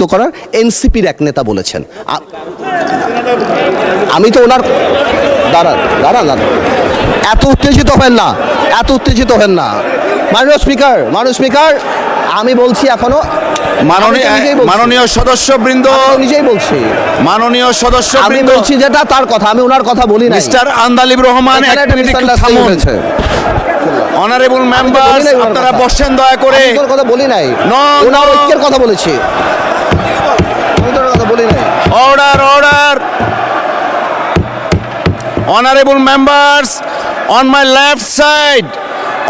মুক্ত করার এনসিপির এক নেতা বলেছেন। আমি তো ওনার দাঁড়ান এত উত্তেজিত হবেন না, মাননীয় স্পিকার আমি বলছি এখনো মাননীয় সদস্যবৃন্দ, নিজেই বলছি মাননীয় আমি সদস্যবৃন্দ, বলছি যেটা তার কথা, আমি ওনার কথা বলি না। মিস্টার আন্দালিব রহমান, এক মিনিট একটু থামুন। অনারেবল মেম্বার্স, আপনারা বসেন দয়া করে। আমি তোর কথা বলি নাই, ওনার ঐক্যের কথা বলেছি, আমি তোর কথা বলি নাই। Order. Honorable members on my left side.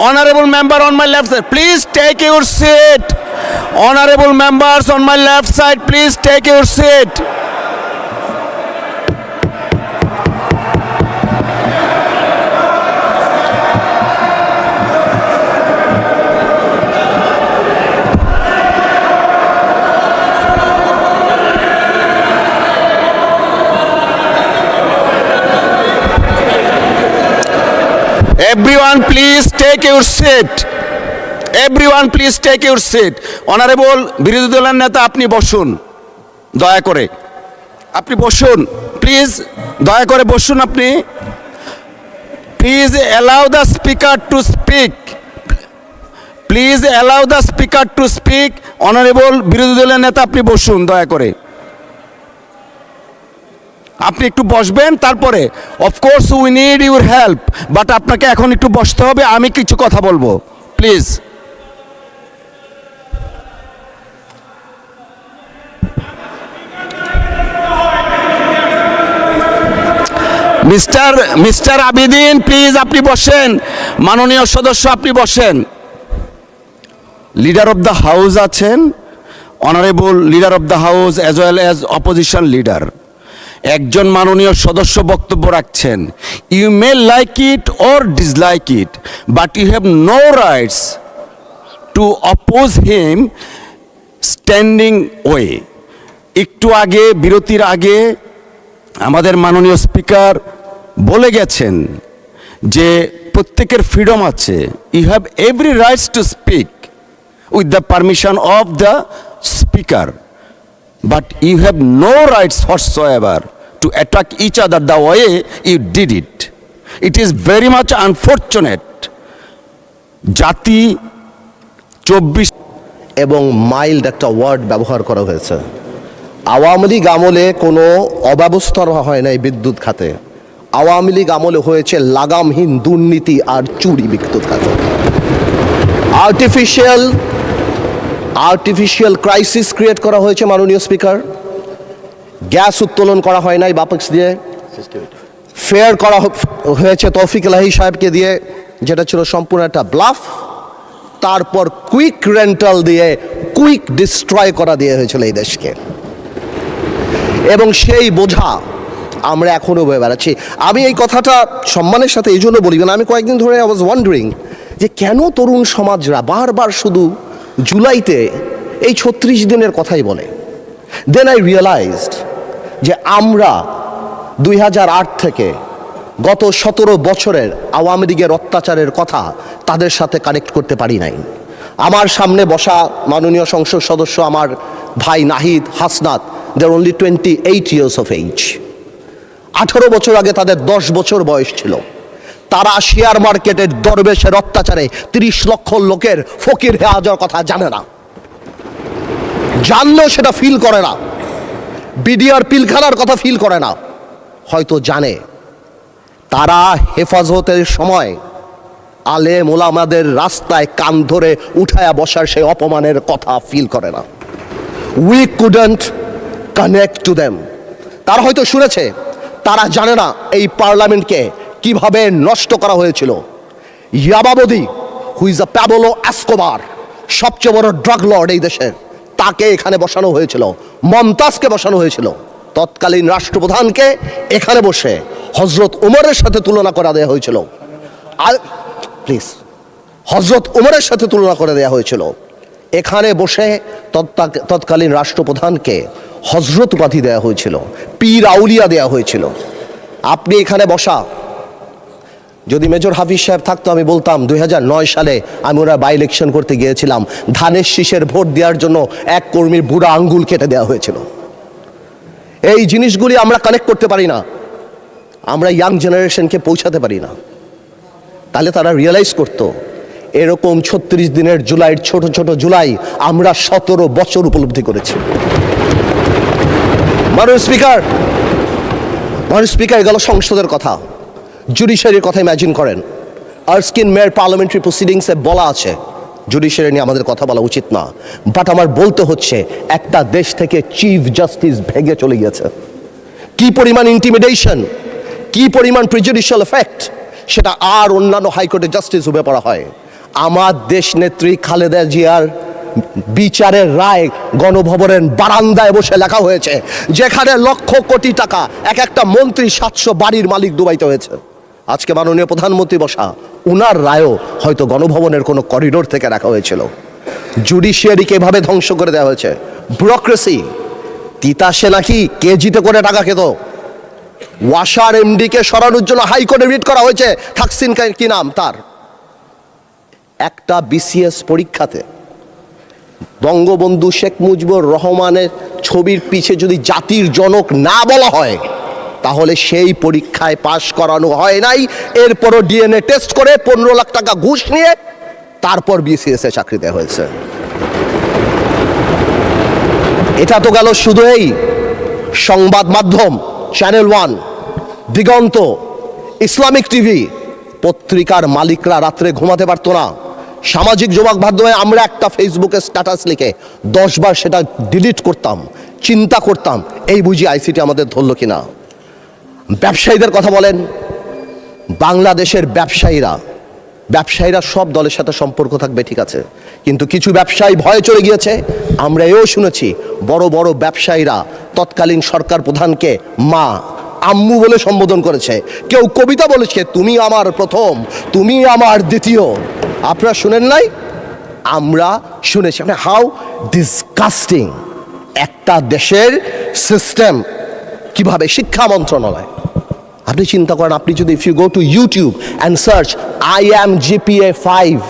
Honorable member on my left side, please take your seat. Honorable members on my left side, please take your seat. Everyone please take your seat. Honorable বিরোধী দলের নেতা, আপনি বসুন দয়া করে, আপনি বসুন please, দয়া করে বসুন আপনি। Please allow the speaker to speak. Honorable বিরোধী দলের নেতা, আপনি বসুন দয়া করে, আপনি একটু বসবেন। তারপরে of course we need your help, but আপনাকে এখন একটু বসতে হবে, আমি কিছু কথা বলবো প্লিজ। মিস্টার আবিদিন, প্লিজ আপনি বসেন। মাননীয় সদস্য, আপনি বসেন। লিডার অফ দ্য হাউস আছেন, honourable leader of the house as well as opposition leader. একজন মাননীয় সদস্য বক্তব্য রাখছেন। You may like it or dislike it, but you have no rights to oppose him standing way. একটু আগে, বিরতির আগে আমাদের মাননীয় স্পিকার বলে গেছেন যে প্রত্যেকের ফ্রিডম আছে, you have every rights to speak with the permission of the speaker, but you have no rights whatsoever to attack each other the way you did it. It is very much unfortunate. জাতি 24 এবং mild একটা word ব্যবহার করা হয়েছে। আওয়ামী লীগ আমলে কোনো অব্যবস্থা হয় নাই বিদ্যুৎ খাতে, আওয়ামী লীগ আমলে হয়েছে লাগামহীন দুর্নীতি আর চুরি বিদ্যুৎ খাতে। আর্টিফিশিয়াল ক্রাইসিস ক্রিয়েট করা হয়েছে মাননীয় স্পিকার। গ্যাস উত্তোলন করা হয় নাই বাপেক্স দিয়ে, ফেয়ার করা হয়েছে তৌফিক এলাহি সাহেবকে দিয়ে, যেটা ছিল সম্পূর্ণ একটা ব্লাফ। তারপর কুইক রেন্টাল দিয়ে কুইক ডিস্ট্রয় করা দিয়ে হয়েছিল এই দেশকে, এবং সেই বোঝা আমরা এখনো বয়ে বেড়াচ্ছি। আমি এই কথাটা সম্মানের সাথে এই জন্য বলি না, আমি কয়েকদিন ধরে আই ওয়াজ ওয়ান্ডারিং যে কেন তরুণ সমাজরা বারবার শুধু জুলাইতে এই 36 দিনের কথাই বলে। দেন আই রিয়েলাইজড যে আমরা 2008 থেকে গত 17 বছরের আওয়ামী লীগের অত্যাচারের কথা তাদের সাথে কানেক্ট করতে পারি নাই। আমার সামনে বসা মাননীয় সংসদ সদস্য আমার ভাই নাহিদ, হাসনাত, দে আর অনলি 28 years of age। 18 বছর আগে তাদের 10 বছর বয়স ছিল। তারা শেয়ার মার্কেটের দরবেশের অত্যাচারে 30 লক্ষ লোকের ফকির হয়ে যাওয়ার কথা জানে না, জানলেও সেটা ফিল করে না। বিডিআর পিলখানার কথা ফিল করে না, হয়তো জানে। তারা হেফাজতের সময় আলেম ওলামাদের রাস্তায় কান ধরে উঠায়া বসার সেই অপমানের কথা ফিল করে না। We couldn't connect to them. তারা হয়তো শুনেছে, তারা জানে না এই পার্লামেন্টকে কিভাবে নষ্ট করা হয়েছিল। ইয়াবাবদি, who is a Pablo Escobar, সবচেয়ে বড় ড্রাগ লর্ড এই দেশের, তাকে এখানে বসানো হয়েছিল। মমতাজকে বসানো হয়েছিল। তৎকালীন রাষ্ট্রপ্রধানকে এখানে বসে হজরত উমরের সাথে তুলনা করে দেওয়া হয়েছিল। প্লিজ, হজরত উমরের সাথে তুলনা করে দেওয়া হয়েছিল। এখানে বসে তৎকালীন রাষ্ট্রপ্রধানকে হজরত উপাধি দেওয়া হয়েছিল, পীর আউলিয়া দেওয়া হয়েছিল। আপনি এখানে বসা যদি মেজর হাফিজ সাহেব থাকতো আমি বলতাম 2009 সালে আমি ওরা বাই ইলেকশন করতে গিয়েছিলাম, ধানের শীষের ভোট দেওয়ার জন্য এক কর্মীর বুড়া আঙ্গুল কেটে দেওয়া হয়েছিল। এই জিনিসগুলি আমরা কানেক্ট করতে পারি না, আমরা ইয়াং জেনারেশনকে পৌঁছাতে পারি না। তাহলে তারা রিয়েলাইজ করতো এরকম 36 দিনের জুলাইয়ের ছোট ছোট জুলাই আমরা 17 বছর উপলব্ধি করেছি। মাননীয় স্পিকার গেল সংসদের কথা, জুডিশিয়ারির কথা ইম্যাজিন করেন। আর্স্কিন মেয়র পার্লামেন্টারি প্রসিডিংসে বলা আছে জুডিশিয়ারি নিয়ে আমাদের কথা বলা উচিত না, বাট আমার বলতে হচ্ছে একটা দেশ থেকে চিফ জাস্টিস ভেঙে চলে গিয়েছে। কি পরিমাণ ইন্টিমিডেশন, কি পরিমাণ প্রিজুডিশিয়াল এফেক্ট, সেটা আর অন্যান্য হাইকোর্টে জাস্টিস রূপে পড়া হয়। আমার দেশ নেত্রী খালেদা জিয়ার বিচারের রায় গণভবনের বারান্দায় বসে লেখা হয়েছে, যেখানে লক্ষ কোটি টাকা এক একটা মন্ত্রী 700 বাড়ির মালিক ডুবাইতে হয়েছে। আজকে মাননীয় প্রধানমন্ত্রী বসা, উনার রায়ও হয়তো গণভবনের কোনো করিডোর থেকে রাখা হয়েছিল। জুডিশিয়ারিকে এভাবে ধ্বংস করে দেওয়া হয়েছে। ব্যুরোক্রেসি, তিতাসে নাকি কেজিতে করে টাকা খেত। ওয়াসার এমডিকে সরানোর জন্য হাইকোর্টে রিট করা হয়েছে, থাকসিন কি নাম তার। একটা বিসিএস পরীক্ষাতে বঙ্গবন্ধু শেখ মুজিবুর রহমানের ছবির পিছে যদি জাতির জনক না বলা হয়, তাহলে সেই পরীক্ষায় পাশ করানো হয় নাই। এরপরও ডিএনএ টেস্ট করে 15 লাখ টাকা ঘুষ নিয়ে তারপর বিসিএস এ চাকরি দেওয়া হয়েছে। এটা তো গেল শুধু এই সংবাদ মাধ্যম, চ্যানেল 1, দিগন্ত, ইসলামিক টিভি। পত্রিকার মালিকরা রাত্রে ঘুমাতে পারতো না। সামাজিক যোগাযোগ মাধ্যমে আমরা একটা ফেসবুকে স্ট্যাটাস লিখে 10 বার সেটা ডিলিট করতাম, চিন্তা করতাম এই বুঝি আইসিটি আমাদের ধরল কিনা। ব্যবসায়ীদের কথা বলেন, বাংলাদেশের ব্যবসায়ীরা সব দলের সাথে সম্পর্ক থাকবে ঠিক আছে, কিন্তু কিছু ব্যবসায়ী ভয়ে চলে গিয়েছে। আমরা এও শুনেছি বড় বড় ব্যবসায়ীরা তৎকালীন সরকার প্রধানকে মা, আম্মু বলে সম্বোধন করেছে। কেউ কবিতা বলেছে, তুমি আমার প্রথম, তুমি আমার দ্বিতীয়। আপনারা শুনেন নাই? আমরা শুনেছি। মানে হাউ ডিসগাস্টিং একটা দেশের সিস্টেম। কিভাবে শিক্ষা মন্ত্রণালয়, আপনি চিন্তা করেন, আপনি যদি if you go to YouTube and search IAM GPA 5,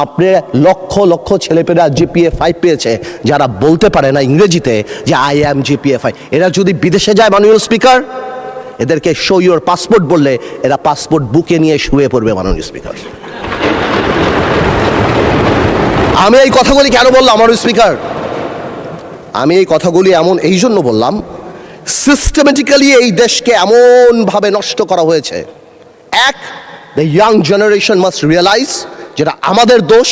আপনি লক্ষ লক্ষ ছেলেপেলেরা GPA 5 পেয়েছে যারা বলতে পারে না ইংরেজিতে যে IAM GPA 5। এরা যদি বিদেশে যায় মাননীয় স্পিকার, এদেরকে শো ইউর পাসপোর্ট বললে এরা পাসপোর্ট বুকে নিয়ে শুয়ে পড়বে মাননীয় স্পিকার। আমি এই কথাগুলি কেন বললাম মাননীয় স্পিকার? আমি এই কথাগুলি এই জন্য বললাম, সিস্টেমেটিক্যালি এই দেশকে এমনভাবে নষ্ট করা হয়েছে। The young generation must realise যেটা আমাদের দোষ।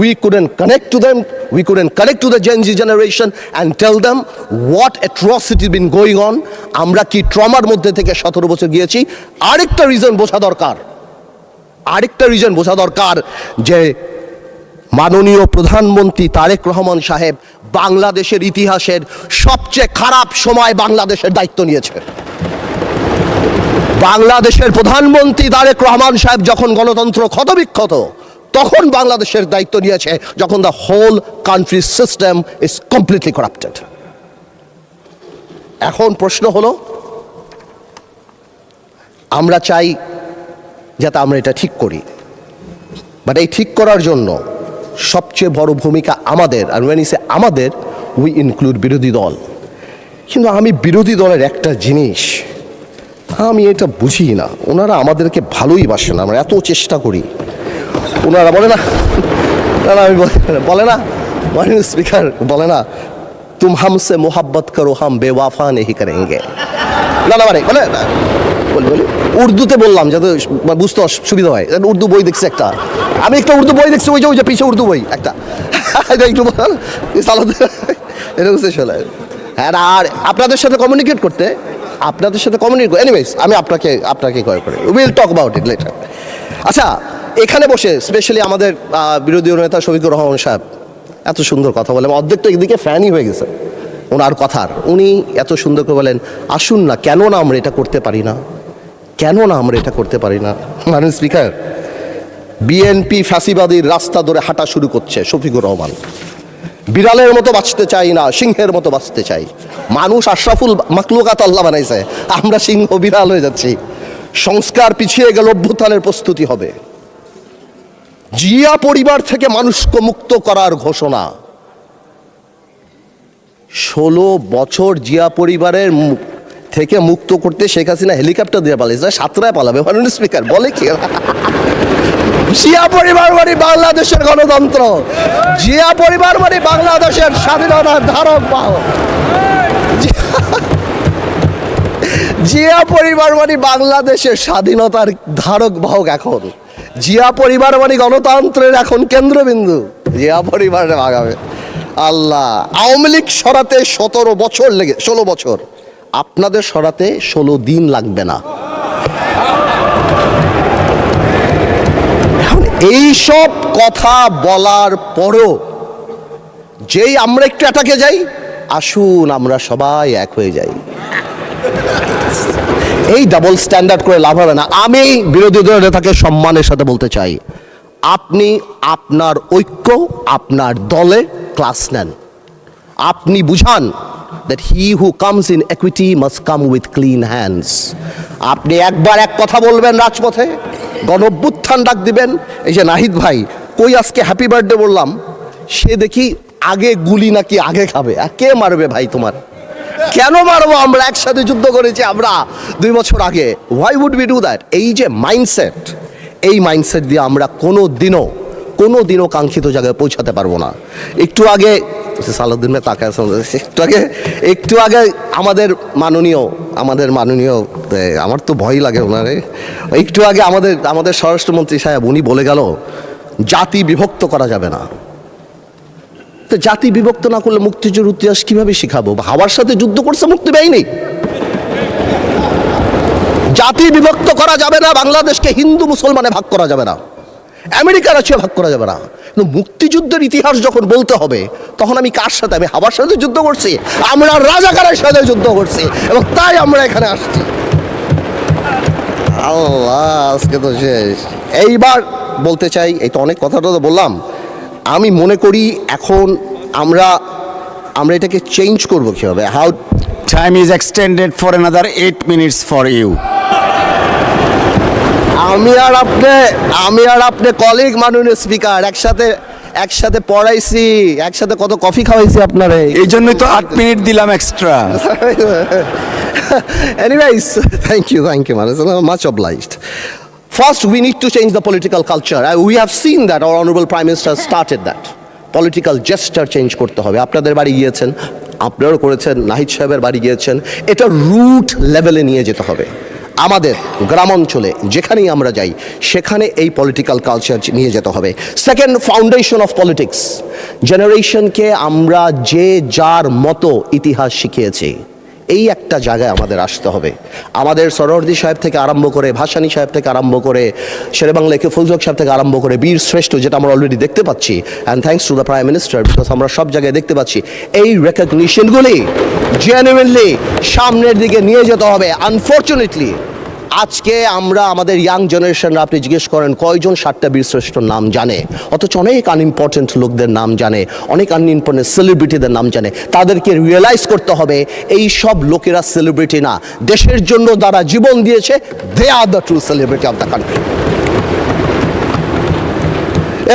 We couldn't connect to them, we couldn't connect to the Gen Z generation and tell them what atrocity been going on. আমরা কি ট্রমার মধ্যে থেকে 17 বছর গিয়েছি। আরেকটা রিজন বোঝা দরকার যে মাননীয় প্রধানমন্ত্রী তারেক রহমান সাহেব বাংলাদেশের ইতিহাসের সবচেয়ে খারাপ সময় বাংলাদেশের দায়িত্ব নিয়েছে। বাংলাদেশের প্রধানমন্ত্রী তারেক রহমান সাহেব যখন গণতন্ত্র ক্ষতবিক্ষত, তখন বাংলাদেশের দায়িত্ব নিয়েছে যখন the whole country system is completely corrupted. এখন প্রশ্ন হলো, আমরা চাই যাতে আমরা এটা ঠিক করি, বাট এই ঠিক করার জন্য সবচেয়ে বড় ভূমিকা আমাদের। আর when I say আমাদের, উই ইনক্লুড বিরোধী দল। কিন্তু আমি বিরোধী দলের একটা জিনিস আমি এটা বুঝি না, ওনারা আমাদেরকে ভালোই বাসেন, আমরা এত চেষ্টা করি, ওনারা বলে না, আমি বলে না মাননীয় স্পিকার, বলে না তুম হামসে মোহাব্বত করো হাম বেওয়াফা নেহি করেঙ্গে। বলে উর্দুতে বললাম যাতে বুঝতে সুবিধা হয়। উর্দু বই দেখছি একটা, আমি একটা উর্দু বই দেখছি, ওই যে পিছিয়ে উর্দু বই একটা, একটু হ্যাঁ। আর আপনাদের সাথে কমিউনিকেট করতে, এনিওয়েজ আমি আপনাকে কয় করে will talk about it later. আচ্ছা, এখানে বসে স্পেশালি আমাদের বিরোধী নেতা শফিকুর রহমান সাহেব এত সুন্দর কথা বলেন, অর্ধেক তো একদিকে ফ্যানই হয়ে গেছে ওনার কথার। উনি এত সুন্দর করে বলেন, আসুন না, কেন না আমরা এটা করতে পারি না, মাননীয় স্পিকার, বিএনপি ফ্যাসিবাদীর রাস্তা ধরে হাঁটা শুরু করছে শফিকুর রহমান। বিড়ালের মতো বাঁচতে চাই না, সিংহের মতো বাঁচতে চাই। মানুষ আশরাফুল মাখলুকাত আল্লাহ বানাইছে, আমরা সিংহ বিড়াল হয়ে যাচ্ছি। সংস্কার পিছিয়ে গেল, অভ্যুত্থানের প্রস্তুতি হবে। জিয়া পরিবার থেকে মানুষকে মুক্ত করার ঘোষণা। 16 বছর জিয়া পরিবারের থেকে মুক্ত করতে শেখ হাসিনা হেলিকপ্টার দিয়ে পালিয়েছে, সাতটায় পালাবে মাননীয় স্পিকার বলে কি? জিয়া পরিবার মানে বাংলাদেশের গণতন্ত্র, জিয়া পরিবার মানে বাংলাদেশের স্বাধীনতার ধারক বাহক, জিয়া পরিবার মানে বাংলাদেশের স্বাধীনতার ধারক বাহক। এখন জিয়া পরিবার মানে গণতন্ত্রের এখন কেন্দ্রবিন্দু, জিয়া পরিবার আগাবে। আল্লাহ, আওয়ামী লীগ সরাতে 16 বছর, আপনাদের সরাতে 16 দিন লাগবে না। এই সব কথা বলার পরও যেই আমরা একটু অ্যাটাকে যাই, আসুন আমরা সবাই এক হয়ে যাই, এই ডাবল স্ট্যান্ডার্ড করে লাভ হবে না। আমি বিরোধী দলের নেতাকে সম্মানের সাথে বলতে চাই, আপনি আপনার ঐক্য আপনার দলে ক্লাস নেন, আপনি বুঝান that he who comes in equity must come with clean hands। আপনি একবার এক কথা বলবেন রাজপথে, গণঅভ্যুত্থান ডাক দিবেন। এই যে নাহিদ ভাই কই আজকে হ্যাপি বার্থডে বললাম, সে দেখি আগে গুলি নাকি আগে খাবে। আর কে মারবে ভাই তোমার? কেন মারবো? আমরা একসাথে যুদ্ধ করেছি আমরা 2 বছর আগে। Why would we do that? এই যে মাইন্ডসেট, এই মাইন্ডসেট দিয়ে আমরা কোনো দিনও কাঙ্ক্ষিত জায়গায় পৌঁছাতে পারবো না। একটু আগে সালাউদ্দিন ভাই তাকায়, একটু আগে আমাদের মাননীয় আমার তো ভয় লাগে ওনারে, একটু আগে আমাদের স্বরাষ্ট্রমন্ত্রী সাহেব উনি বলে গেল জাতি বিভক্ত করা যাবে না। তো জাতি বিভক্ত না করলে মুক্তিযুদ্ধের ইতিহাস কিভাবে শিখাবো? হাওয়ার সাথে যুদ্ধ করছে মুক্তি বাহিনী। জাতি বিভক্ত করা যাবে না, বাংলাদেশকে হিন্দু মুসলমানে ভাগ করা যাবে না, আমেরিকার আছে ভাগ করা যাবে না। কিন্তু মুক্তিযুদ্ধের ইতিহাস যখন বলতে হবে, তখন আমি কার সাথে? আমি হাওয়ার সাথে যুদ্ধ করছি, আমরা রাজাকারের সাথে যুদ্ধ করছি, এবং তাই আমরা এখানে আসছি। আল্লাহ, আজকে তো শেষ। এইবার বলতে চাই, এই তো অনেক কথাটা তো বললাম, আমি মনে করি এখন আমরা এটাকে চেঞ্জ করবো কীভাবে? How time is extended for another 8 minutes for you. আমি আর আপনি কলিগ মাননীয় স্পিকার, একসাথে পড়াইছি, একসাথে কত কফি খাওয়াইছি আপনারে, এই জন্যই তো 8 মিনিট দিলাম extra. Anyways, thank you, much obliged. First, we need to change the political culture. We have seen that our honorable Prime Minister started that. Political gesture change করতে হবে। আপনাদের বাড়ি গিয়েছেন, আপনারাও করেছেন, নাহিদ সাহেবের বাড়ি গিয়েছেন, এটা রুট লেভেলে নিয়ে যেতে হবে। আমাদের গ্রামাঞ্চলে যেখানেই আমরা যাই, সেখানে এই পলিটিক্যাল কালচার নিয়ে যেতে হবে। Second, foundation of politics. জেনারেশনকে আমরা যে যার মতো ইতিহাস শিখিয়েছি, এই একটা জায়গায় আমাদের আসতে হবে। আমাদের সরোয়ার্দী সাহেব থেকে আরম্ভ করে, ভাসানী সাহেব থেকে আরম্ভ করে, শেরেবাংলা একে ফুলজক সাহেব থেকে আরম্ভ করে, বীর শ্রেষ্ঠ, যেটা আমরা অলরেডি দেখতে পাচ্ছি, and thanks to the prime minister, because আমরা সব জায়গায় দেখতে পাচ্ছি, এই রেকগনিশনগুলি জেনুইনলি সামনের দিকে নিয়ে যেতে হবে। আনফর্চুনেটলি আজকে আমরা আমাদের ইয়াং জেনারেশনরা, আপনি জিজ্ঞেস করেন কয়জন 7টা বীরশ্রেষ্ঠর নাম জানে, অথচ অনেক আনইম্পর্টেন্ট লোকদের নাম জানে, অনেক আনইম্পর্টেন্ট সেলিব্রিটিদের নাম জানে। তাদেরকে রিয়েলাইজ করতে হবে এই সব লোকেরা সেলিব্রিটি না, দেশের জন্য যারা জীবন দিয়েছে, they are the true celebrity of the country.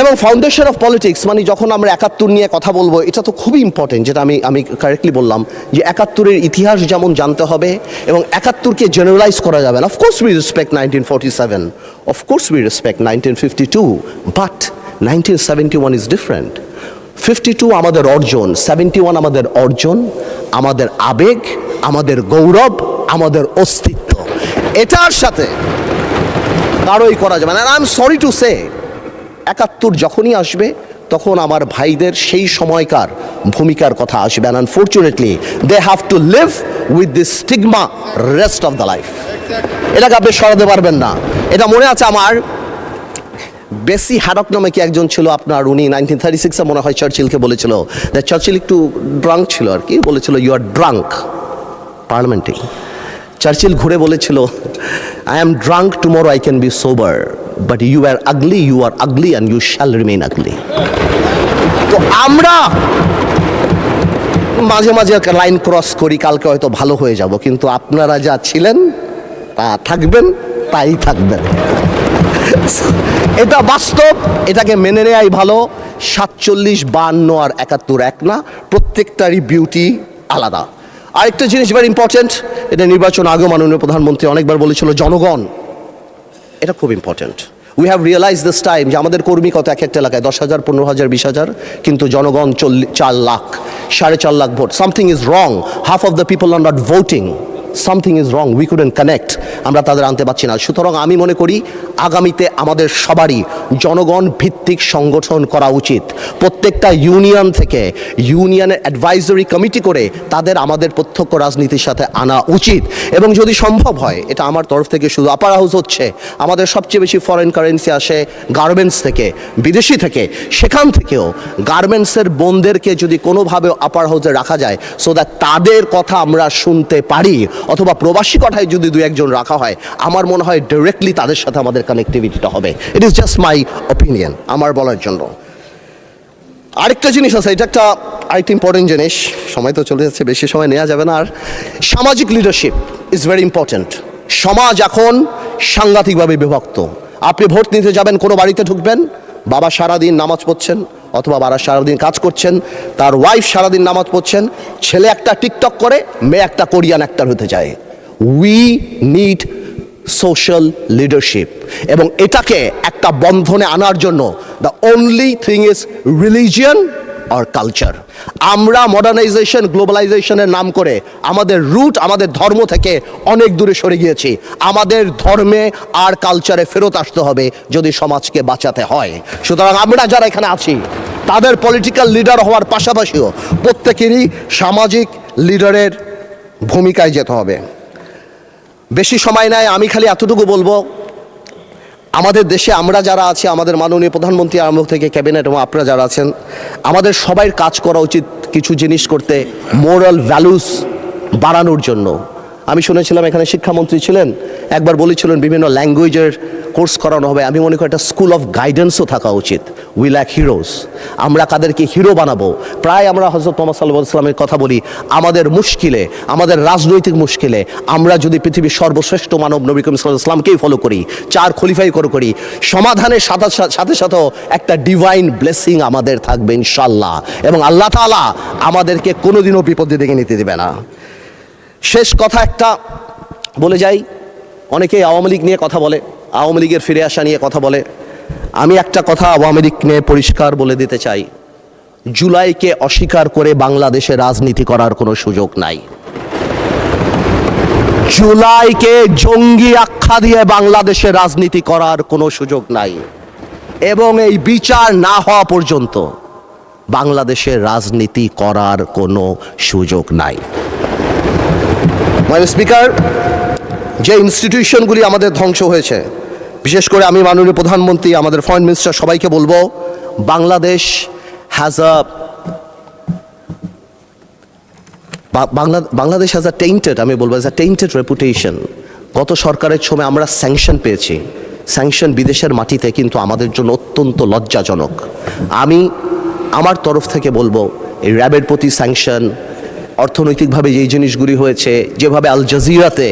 এবং ফাউন্ডেশন অফ পলিটিক্স মানে যখন আমরা 71 নিয়ে কথা বলবো, এটা তো খুবই ইম্পর্টেন্ট, যেটা আমি কারেক্টলি বললাম যে 71-এর ইতিহাস যেমন জানতে হবে, এবং 71-কে জেনারেলাইজ করা যাবে না। Of course we respect 1947, of course we respect 1952, but 1971 is different. 52 আমাদের অর্জন, 71 আমাদের অর্জন, আমাদের আবেগ, আমাদের গৌরব, আমাদের অস্তিত্ব। এটার সাথে কারোই করা যাবে না। I am sorry to say, 71 যখনই আসবে, তখন আমার ভাইদের সেই সময়কার ভূমিকার কথা আসবে। And unfortunately they have to live with this stigma rest of the life. এটাকে আপনি সরাতে পারবেন না। এটা মনে আছে আমার, বেসি হ্যাডক নামে কি একজন ছিল আপনার, উনি 1936-এ মনে হয় চার্চিলকে বলেছিল, চার্চিল একটু ড্রাঙ্ক ছিল আর কি, বলেছিল ইউ আর ড্রাঙ্ক পার্লামেন্টে। চার্চিল ঘুরে বলেছিল, I am drunk, tomorrow I can be sober, but you are ugly and you shall remain ugly. তো আমরা মাঝে মাঝে লাইন ক্রস করি, কালকে হয়তো ভালো হয়ে যাব, কিন্তু আপনারা যা ছিলেন তা থাকবেন, তাই থাকবেন। এটা বাস্তব, এটাকে মেনে নেওয়াই ভালো। 47, 52 আর 71 এক না, প্রত্যেকটারই বিউটি আলাদা। আরেকটা জিনিস ভেরি ইম্পর্টেন্ট, এটা নির্বাচন আগেও মাননীয় প্রধানমন্ত্রী অনেকবার বলেছিল, জনগণ। এটা খুব important. We have realise this time যে আমাদের কর্মী কত এক একটা এলাকায় 10,000, 15,000, 20,000, কিন্তু জনগণ 4 lakh, 4.5 lakh vote. Something is wrong, half of the people are not voting, something is wrong, we couldn't connect, আমরা তাদের আনতে পারছি না। সুতরাং আমি মনে করি আগামীতে আমাদের সবারই জনগণ ভিত্তিক সংগঠন করা উচিত। প্রত্যেকটা ইউনিয়ন থেকে ইউনিয়নের অ্যাডভাইজরি কমিটি করে তাদের আমাদের প্রত্যক্ষ রাজনীতির সাথে আনা উচিত। এবং যদি সম্ভব হয়, এটা আমার তরফ থেকে শুধু আপার হাউস হচ্ছে, আমাদের সবচেয়ে বেশি ফরেন কারেন্সি আসে গার্মেন্টস থেকে, বিদেশি থেকে, সেখান থেকেও গার্মেন্টসের বোনদেরকে যদি কোনোভাবে আপার হাউসে রাখা যায়, সো দ্যাট তাদের কথা আমরা শুনতে পারি, অথবা প্রবাসী কথায় যদি 2-1 জন রাখা হয়, আমার মনে হয় ডিরেক্টলি তাদের সাথে আমাদের কানেক্টিভিটিটা হবে। It is just my opinion, আমার বলার জন্য। আরেকটা জিনিস আছে, এটা আরেকটা ইম্পর্টেন্ট জিনিস, সময় তো চলে যাচ্ছে, বেশি সময় নেওয়া যাবে না আর। সামাজিক লিডারশিপ ইজ ভেরি ইম্পর্টেন্ট। সমাজ এখন সাংঘাতিকভাবে বিভক্ত। আপনি ভোট নিতে যাবেন, কোনো বাড়িতে ঢুকবেন, বাবা সারাদিন নামাজ পড়ছেন, অথবা বাবা সারাদিন কাজ করছেন, তার ওয়াইফ সারাদিন নামাজ পড়ছেন, ছেলে একটা টিকটক করে, মেয়ে একটা কোরিয়ান অ্যাক্টর হতে চায়। উই নিড সোশ্যাল লিডারশিপ, এবং এটাকে একটা বন্ধনে আনার জন্য the only thing is religion আর কালচার। আমরা মডার্নাইজেশন, গ্লোবালাইজেশনের নাম করে আমাদের রুট, আমাদের ধর্ম থেকে অনেক দূরে সরে গিয়েছি। আমাদের ধর্মে আর কালচারে ফেরত আসতে হবে যদি সমাজকে বাঁচাতে হয়। সুতরাং আমরা যারা এখানে আছি, তাদের পলিটিক্যাল লিডার হওয়ার পাশাপাশিও প্রত্যেকেরই সামাজিক লিডারের ভূমিকায় যেতে হবে। বেশি সময় নাই, আমি খালি এতটুকু বলবো, আমাদের দেশে আমরা যারা আছি, আমাদের মাননীয় প্রধানমন্ত্রী আরম্ভ থেকে ক্যাবিনেট এবং আপনারা যারা আছেন, আমাদের সবাই কাজ করা উচিত কিছু জিনিস করতে, মোরাল ভ্যালুস বাড়ানোর জন্য। আমি শুনেছিলাম এখানে শিক্ষামন্ত্রী ছিলেন, একবার বলেছিলেন বিভিন্ন ল্যাঙ্গুয়েজের কোর্স করানো হবে। আমি মনে করি একটা স্কুল অফ গাইডেন্সও থাকা উচিত। উই ল্যাক হিরোজ, আমরা কাদেরকে হিরো বানাবো। প্রায় আমরা হযরত মুহাম্মদ সাল্লাল্লাহু আলাইহি ওয়াসাল্লামের কথা বলি, আমাদের মুশকিলে, আমাদের রাজনৈতিক মুশকিলে আমরা যদি পৃথিবীর সর্বশ্রেষ্ঠ মানব নবী করিম সাল্লাল্লাহু আলাইহি ওয়াসাল্লামকেই ফলো করি, 4 খলিফাই করি, সমাধানের সাথে সাথেও একটা ডিভাইন ব্লেসিং আমাদের থাকবে ইনশাআল্লাহ, এবং আল্লাহ তাআলা আমাদেরকে কোনোদিনও বিপদে ডেকে নিতে দেবে না। শেষ কথা একটা বলে যাই, অনেকেই আওয়ামী লীগ নিয়ে কথা বলে, আওয়ামী লীগের ফিরে আসা নিয়ে কথা বলে। আমি একটা কথা আওয়ামী লীগ নিয়ে পরিষ্কার বলে দিতে চাই, জুলাইকে অস্বীকার করে বাংলাদেশে রাজনীতি করার কোনো সুযোগ নাই। জুলাইকে জঙ্গি আখ্যা দিয়ে বাংলাদেশে রাজনীতি করার কোনো সুযোগ নাই, এবং এই বিচার না হওয়া পর্যন্ত বাংলাদেশে রাজনীতি করার কোনো সুযোগ নাই। মাননীয় স্পিকার, যে ইনস্টিটিউশনগুলি আমাদের ধ্বংস হয়েছে, বিশেষ করে আমি মাননীয় প্রধানমন্ত্রী, আমাদের ফরেন মিনিস্টার সবাইকে বলবো, বাংলাদেশ হ্যাজ আ টেইন্টেড, আমি বলবো অ্যাজ আ টেইন্টেড রেপুটেশন। গত সরকারের সময় আমরা স্যাংশন পেয়েছি, স্যাংশন বিদেশের মাটিতে, কিন্তু আমাদের জন্য অত্যন্ত লজ্জাজনক। আমি আমার তরফ থেকে বলবো, এই র্যাবের প্রতি স্যাংশন, অর্থনৈতিকভাবে যেই জিনিসগুলি হয়েছে, যেভাবে আল জাজিরাতে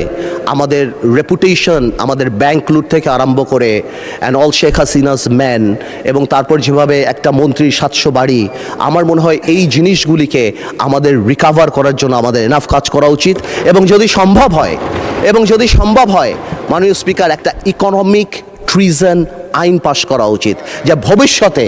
আমাদের রেপুটেশন, আমাদের ব্যাংক লুট থেকে আরম্ভ করে and all Sheikh Hasina's man, এবং তারপর যেভাবে একটা মন্ত্রীর 700 বাড়ি, আমার মনে হয় এই জিনিসগুলিকে আমাদের রিকাভার করার জন্য আমাদের এনাফ কাজ করা উচিত। এবং যদি সম্ভব হয় মাননীয় স্পিকার, একটা ইকোনমিক ট্রিজন আইন পাশ করা উচিত, যে ভবিষ্যতে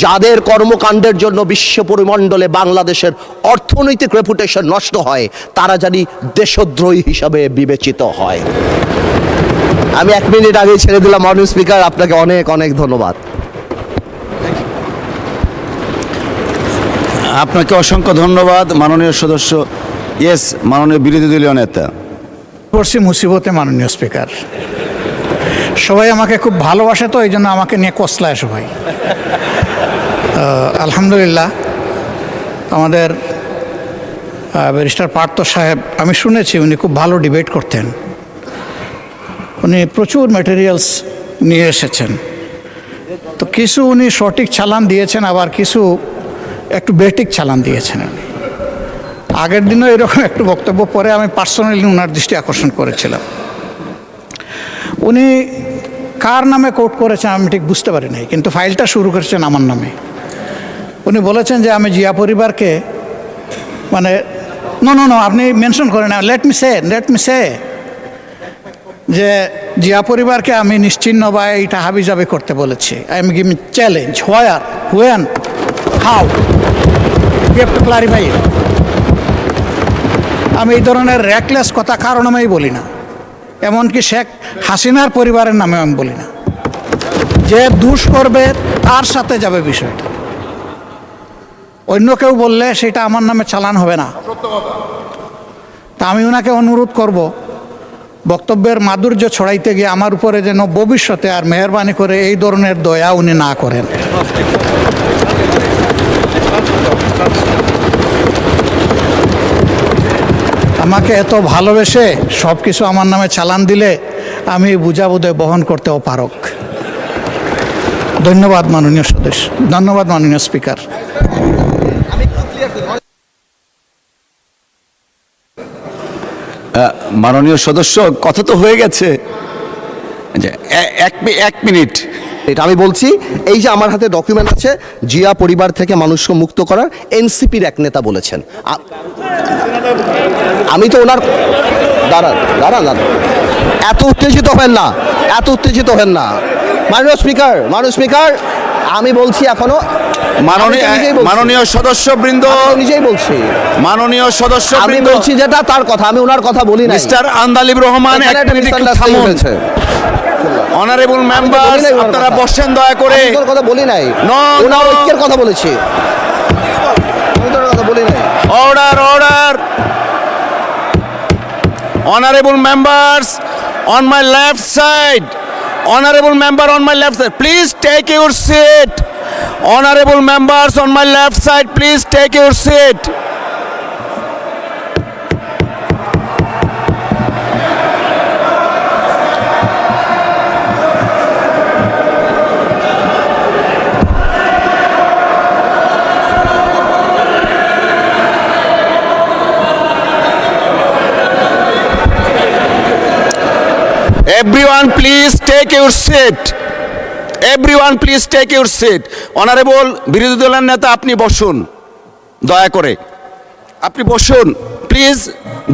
যাদের কর্মকাণ্ডের জন্য বিশ্ব পরিমণ্ডলে বাংলাদেশের অর্থনৈতিক রেপুটেশন নষ্ট হয়, তারা জানি দেশদ্রোহী হিসাবে বিবেচিত হয়। আমি 1 মিনিট আগে ছেড়ে দিলাম মাননীয় স্পিকার, আপনাকে অনেক অনেক ধন্যবাদ। আপনাকে অসংখ্য ধন্যবাদ মাননীয় সদস্য। ইয়েস, মাননীয় বিরোধী দলীয় নেতা। পড়ছি মুসিবতে মাননীয় স্পিকার, সবাই আমাকে খুব ভালোবাসে, তো এই জন্য আমাকে নিয়ে কসলায় সবাই। আলহামদুলিল্লাহ, আমাদের ব্যারিস্টার পার্থ সাহেব, আমি শুনেছি উনি খুব ভালো ডিবেট করতেন, উনি প্রচুর ম্যাটেরিয়ালস নিয়ে এসেছেন। তো কিছু উনি সঠিক চালান দিয়েছেন, আবার কিছু একটু বেঠিক চালান দিয়েছেন। আগের দিনও এরকম একটু বক্তব্য পরে আমি পার্সোনালি ওনার দৃষ্টি আকর্ষণ করেছিলাম। উনি কার নামে কোর্ট করেছেন আমি ঠিক বুঝতে পারি নাই, কিন্তু ফাইলটা শুরু করেছেন আমার নামে। উনি বলেছেন যে আমি জিয়া পরিবারকে মানে নো আপনি মেনশন করেন না, লেট মি সে যে জিয়া পরিবারকে আমি নিশ্চিহ্ন বা এইটা হাবিজাবি করতে বলেছি। I am giving challenge, where, when, how, you have to clarify. আমি এই ধরনের র্যাকলেস কথা কারো নামেই বলি না, এমনকি শেখ হাসিনার পরিবারের নামেও আমি বলি না। যে দুষ করবে তার সাথে যাবে বিষয়টা, অন্য কেউ বললে সেটা আমার নামে চালান হবে না। তা আমি ওনাকে অনুরোধ করব, বক্তব্যের মাধুর্য ছড়াইতে গিয়ে আমার উপরে যেন ভবিষ্যতে আর মেহরবানি করে এই ধরনের দয়া উনি না করেন। আমাকে এত ভালোবেসে সব কিছু আমার নামে চালান দিলে আমি বুঝাবুঝে বহন করতেও পারক। ধন্যবাদ মাননীয় সদস্য, ধন্যবাদ মাননীয় স্পিকার। মাননীয় সদস্য, কথা তো হয়ে গেছে। যে এক মিনিট, এটা আমি বলছি, এই যে আমার হাতে ডকুমেন্ট আছে, জিয়া পরিবার থেকে মানুষকে মুক্ত করার এনসিপির এক নেতা বলেছেন। আমি তো ওনার দাঁড়ান, এত উত্তেজিত হেন না মাননীয় স্পিকার, আমি বলছি এখনো মাননীয় সদস্যবৃন্দ, নিজেই বলছি, মাননীয় আমি সদস্যবৃন্দ, বলছি যেটা তার কথা, আমি ওনার কথা বলি না। মিস্টার আন্দালিব রহমান, এখানে একটা misunderstanding হয়েছে। অনারেবল মেম্বার, আপনারা বসেন দয়া করে। আমি তোর কথা বলি নাই, ওনার ঐক্যের কথা বলেছি, আমি তোর কথা বলি নাই। Order. Honorable members on my left side. Honorable member on my left side, please take your seat. Honorable members on my left side, please take your seat. Everyone please take your seat. Everyone please take your seat. Honorable বিরোধী দলের নেতা, আপনি বসুন দয়া করে, আপনি বসুন please,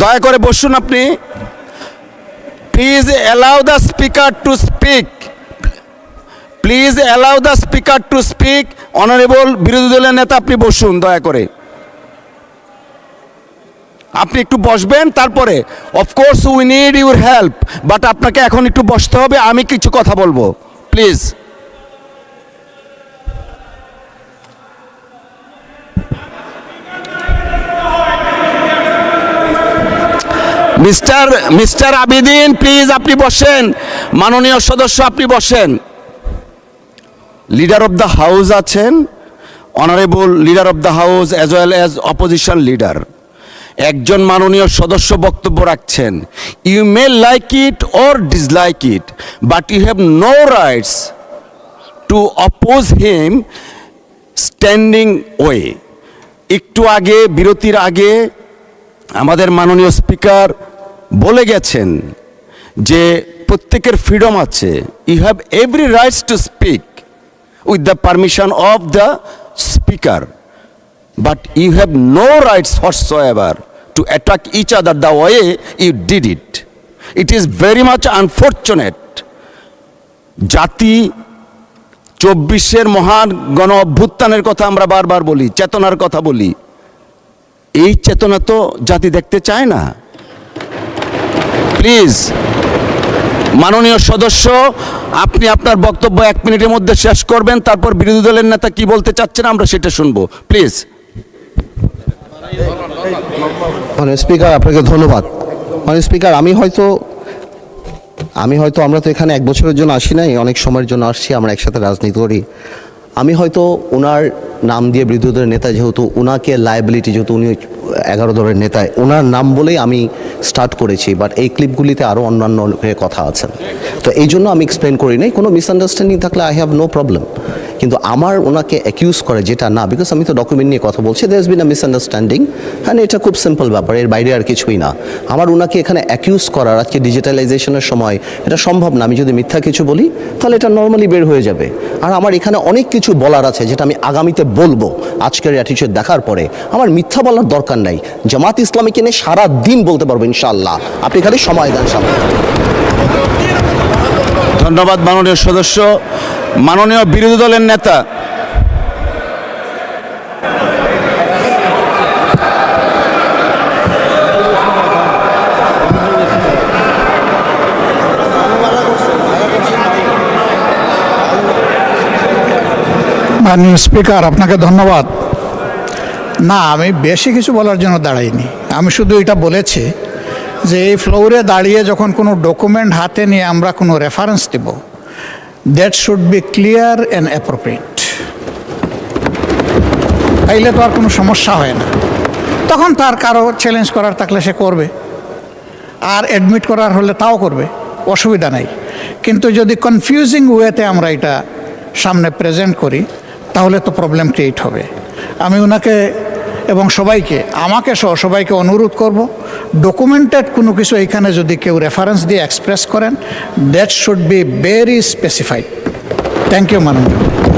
দয়া করে বসুন আপনি। Please allow the speaker to speak. Please allow the speaker to speak. Honorable বিরোধী দলের নেতা, আপনি বসুন দয়া করে। আপনি একটু বসবেন, তারপরে of course we need your help, but আপনাকে এখন একটু বসতে হবে, আমি কিছু কথা বলবো প্লিজ। মিস্টার আবিদিন, প্লিজ আপনি বসেন। মাননীয় সদস্য, আপনি বসেন। লিডার অফ দ্য হাউস আছেন, honourable leader of the house as well as opposition leader. একজন মাননীয় সদস্য বক্তব্য রাখছেন। You may like it or dislike it, but you have no rights to oppose him standing way. একটু আগে, বিরতির আগে আমাদের মাননীয় স্পিকার বলে গেছেন যে প্রত্যেকের ফ্রিডম আছে। You have every rights to speak with the permission of the speaker, but you have no rights whatsoever to attack each other the way you did it. It is very much unfortunate. জাতি 24-এর মহান গণ অভ্যুত্থানের কথা আমরা বারবার বলি, চেতনার কথা বলি। এই চেতনা তো জাতি দেখতে চায় না। প্লিজ মাননীয় সদস্য, আপনি আপনার বক্তব্য 1 মিনিটের মধ্যে শেষ করবেন, তারপর বিরোধী দলের নেতা কি বলতে চাচ্ছেন আমরা সেটা শুনবো প্লিজ। মাননীয় স্পিকার, আপনাকে ধন্যবাদ। মাননীয় স্পিকার, আমি হয়তো আমরা তো এখানে 1 বছরের জন্য আসি নাই, অনেক সময়ের জন্য আসছি, আমরা একসাথে রাজনীতি করি। আমি হয়তো ওনার নাম দিয়ে বিরোধী দলের নেতা, যেহেতু ওনাকে লায়াবিলিটি, যেহেতু উনি 11 দলের নেতা, ওনার নাম বলেই আমি স্টার্ট করেছি, বাট এই ক্লিপগুলিতে আরও অন্যান্য কথা আছেন, তো এই জন্য আমি এক্সপ্লেন করি নাই। কোনো মিসআন্ডারস্ট্যান্ডিং থাকলে আই হ্যাভ নো প্রবলেম, কিন্তু আমার ওনাকে অ্যাকিউজ করে যেটা না, বিকজ আমি তো ডকুমেন্ট নিয়ে কথা বলছি, there is bin a misunderstanding, হ্যাঁ এটা খুব সিম্পল ব্যাপার, এর বাইরে আর কিছুই না। আমার ওনাকে এখানে অ্যাকিউজ করার আজকে ডিজিটালাইজেশনের সময় এটা সম্ভব না। আমি যদি মিথ্যা কিছু বলি তাহলে এটা নর্মালি বের হয়ে যাবে। আর আমার এখানে অনেক কিছু বলার আছে যেটা আমি আগামীতে বলবো। আজকের অ্যাটিটিউড দেখার পরে আমার মিথ্যা বলার দরকার নাই। জামাত ইসলামীকে নিয়ে সারা দিন বলতে পারবো ইনশাআল্লাহ, আপনি খালি সময় দেন সামনে। ধন্যবাদ মাননীয় সদস্য। মাননীয় বিরোধী দলের নেতা মাননীয় স্পিকার, আপনাকে ধন্যবাদ। না, আমি বেশি কিছু বলার জন্য দাঁড়াইনি। আমি শুধু এটা বলেছি যে এই ফ্লোরে দাঁড়িয়ে যখন কোনো ডকুমেন্ট হাতে নিয়ে আমরা কোনো রেফারেন্স দেব, that should be clear and appropriate. তাইলে তো আর কোনো সমস্যা হয় না। তখন তার কারো চ্যালেঞ্জ করার থাকলে সে করবে, আর অ্যাডমিট করার হলে তাও করবে, অসুবিধা নাই। কিন্তু যদি কনফিউজিং ওয়েতে আমরা এটা সামনে প্রেজেন্ট করি তাহলে তো প্রবলেম ক্রিয়েট হবে। আমি ওনাকে এবং সবাইকে, আমাকে সহ সবাইকে অনুরোধ করব, ডকুমেন্টেড কোনো কিছু এখানে যদি কেউ রেফারেন্স দিয়ে এক্সপ্রেস করেন, that should be very specified. Thank you মাননীয়।